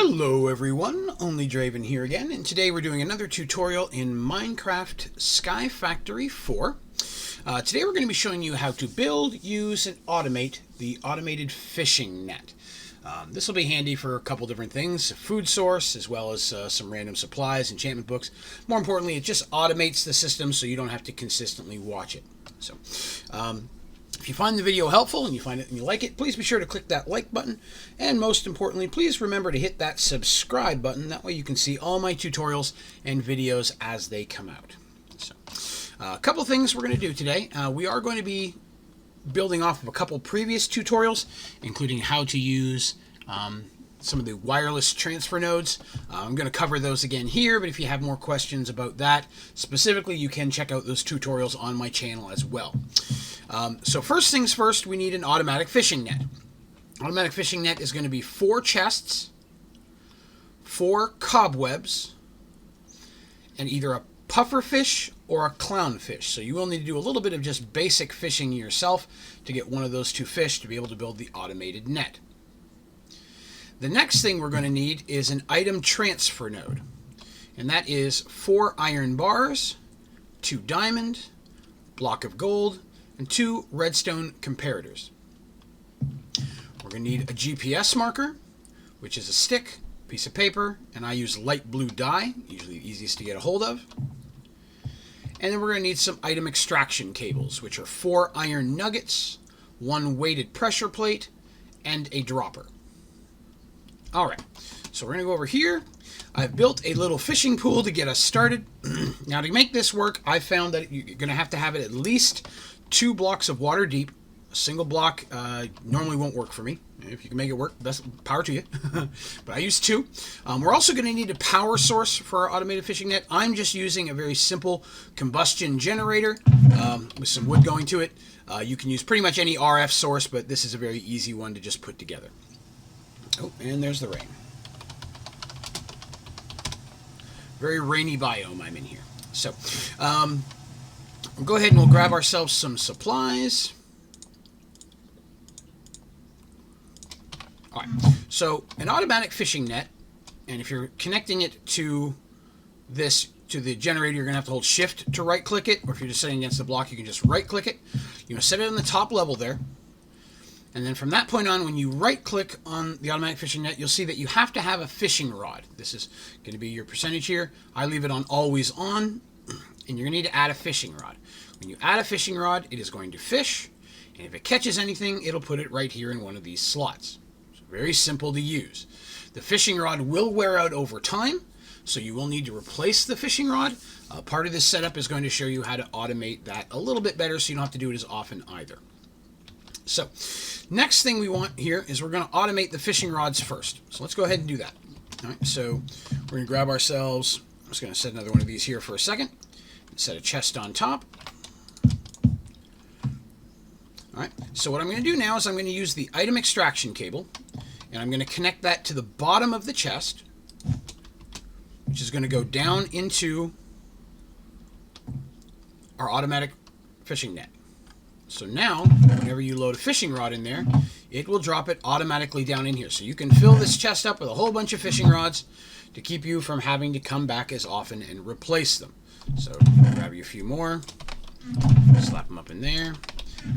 Hello everyone, Onlydraven here again, and today we're doing another tutorial in Minecraft Sky Factory 4. Today we're going to be showing you how to build, use, and automate the automated fishing net. This will be handy for a couple different things, a food source, as well as some random supplies, enchantment books. More importantly, it just automates the system so you don't have to consistently watch it. So, if you find the video helpful and you find it and you like it, please be sure to click that like button. And most importantly, please remember to hit that subscribe button. That way you can see all my tutorials and videos as they come out. So, a couple things we're going to do today. We are going to be building off of a couple previous tutorials, including how to use some of the wireless transfer nodes. I'm going to cover those again here, but if you have more questions about that specifically, you can check out those tutorials on my channel as well. So first things first, we need an automatic fishing net. Automatic fishing net is going to be 4 chests, 4 cobwebs, and either a puffer fish or a clownfish. So you will need to do a little bit of just basic fishing yourself to get one of those 2 fish to be able to build the automated net. The next thing we're going to need is an item transfer node, and that is 4 iron bars, 2 diamond, block of gold, and 2 redstone comparators. We're going to need a GPS marker, which is a stick, piece of paper, and I use light blue dye, usually the easiest to get a hold of. And then we're going to need some item extraction cables, which are 4 iron nuggets, 1 weighted pressure plate, and a dropper. Alright, so we're going to go over here. I've built a little fishing pool to get us started. Now to make this work, I found that you're going to have it at least 2 blocks of water deep. A single block normally won't work for me. If you can make it work, best power to you. But I use 2. We're also going to need a power source for our automated fishing net. I'm just using a very simple combustion generator with some wood going to it. You can use pretty much any RF source, but this is a very easy one to just put together. Oh, and there's the rain. Very rainy biome I'm in here. So, we'll go ahead and we'll grab ourselves some supplies. Alright, so an automatic fishing net, and if you're connecting it to the generator, you're going to have to hold shift to right click it, or if you're just setting against the block, you can just right click it. You're going to set it on the top level there. And then from that point on, when you right-click on the automatic fishing net, you'll see that you have to have a fishing rod. This is going to be your percentage here. I leave it on always on, and you're going to need to add a fishing rod. When you add a fishing rod, it is going to fish, and if it catches anything, it'll put it right here in one of these slots. So very simple to use. The fishing rod will wear out over time, so you will need to replace the fishing rod. Part of this setup is going to show you how to automate that a little bit better, so you don't have to do it as often either. So, next thing we want here is we're going to automate the fishing rods first. So let's go ahead and do that. All right, so we're going to grab ourselves, I'm just going to set another one of these here for a second, set a chest on top. All right, so what I'm going to do now is I'm going to use the item extraction cable, and I'm going to connect that to the bottom of the chest, which is going to go down into our automatic fishing net. So now, whenever you load a fishing rod in there, it will drop it automatically down in here. So you can fill this chest up with a whole bunch of fishing rods to keep you from having to come back as often and replace them. So grab you a few more, slap them up in there.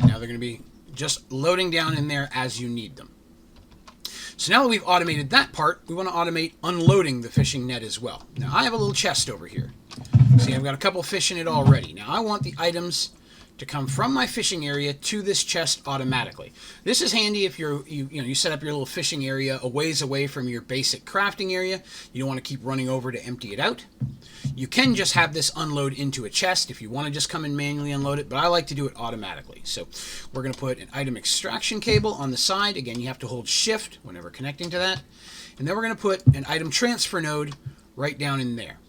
Now they're going to be just loading down in there as you need them. So now that we've automated that part, we want to automate unloading the fishing net as well. Now I have a little chest over here. See, I've got a couple fish in it already. Now I want the items to come from my fishing area to this chest automatically. This is handy if you set up your little fishing area a ways away from your basic crafting area. You don't want to keep running over to empty it out. You can just have this unload into a chest if you want to just come and manually unload it, but I like to do it automatically. So we're going to put an item extraction cable on the side. Again, you have to hold shift whenever connecting to that. And then we're going to put an item transfer node right down in there.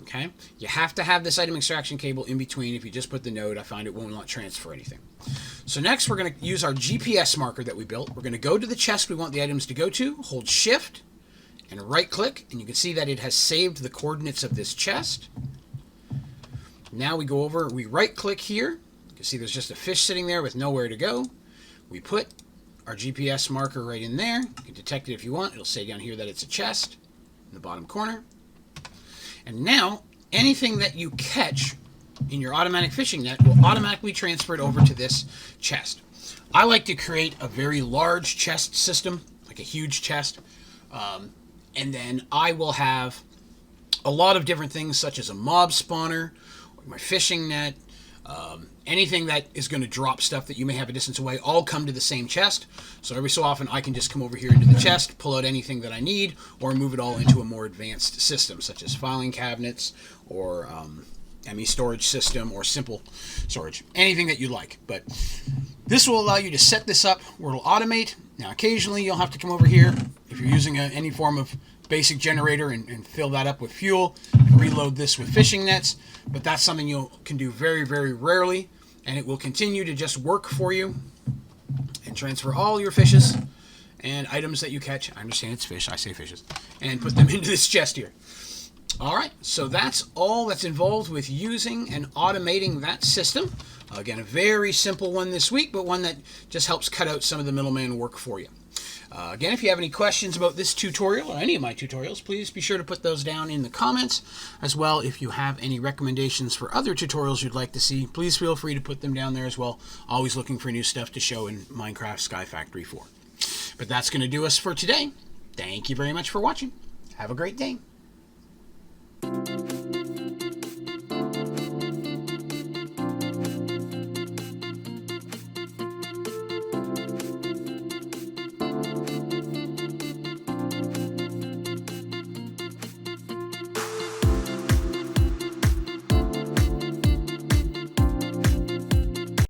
Okay, you have to have this item extraction cable in between. If you just put the node, I find it will not transfer anything. So next we're going to use our GPS marker that we built. We're going to go to the chest we want the items to go to, hold shift and right click, and you can see that it has saved the coordinates of this chest. Now we go over, we right click here. You can see there's just a fish sitting there with nowhere to go. We put our GPS marker right in there. You can detect it if you want. It'll say down here that it's a chest in the bottom corner. And now, anything that you catch in your automatic fishing net will automatically transfer it over to this chest. I like to create a very large chest system, like a huge chest, and then I will have a lot of different things such as a mob spawner, or my fishing net, anything that is going to drop stuff that you may have a distance away, all come to the same chest. So every so often I can just come over here into the chest, pull out anything that I need, or move it all into a more advanced system such as filing cabinets or ME storage system or simple storage, anything that you like. But this will allow you to set this up where it'll automate. Now occasionally you'll have to come over here if you're using any form of basic generator and fill that up with fuel and reload this with fishing nets, but that's something you can do very, very rarely, and it will continue to just work for you and transfer all your fishes and items that you catch. I understand it's fish, I say fishes, and put them into this chest here. Alright, so that's all that's involved with using and automating that system. Again, a very simple one this week, but one that just helps cut out some of the middleman work for you. Again, if you have any questions about this tutorial or any of my tutorials, please be sure to put those down in the comments. As well, if you have any recommendations for other tutorials you'd like to see, please feel free to put them down there as well. Always looking for new stuff to show in Minecraft Sky Factory 4. But that's going to do us for today. Thank you very much for watching. Have a great day.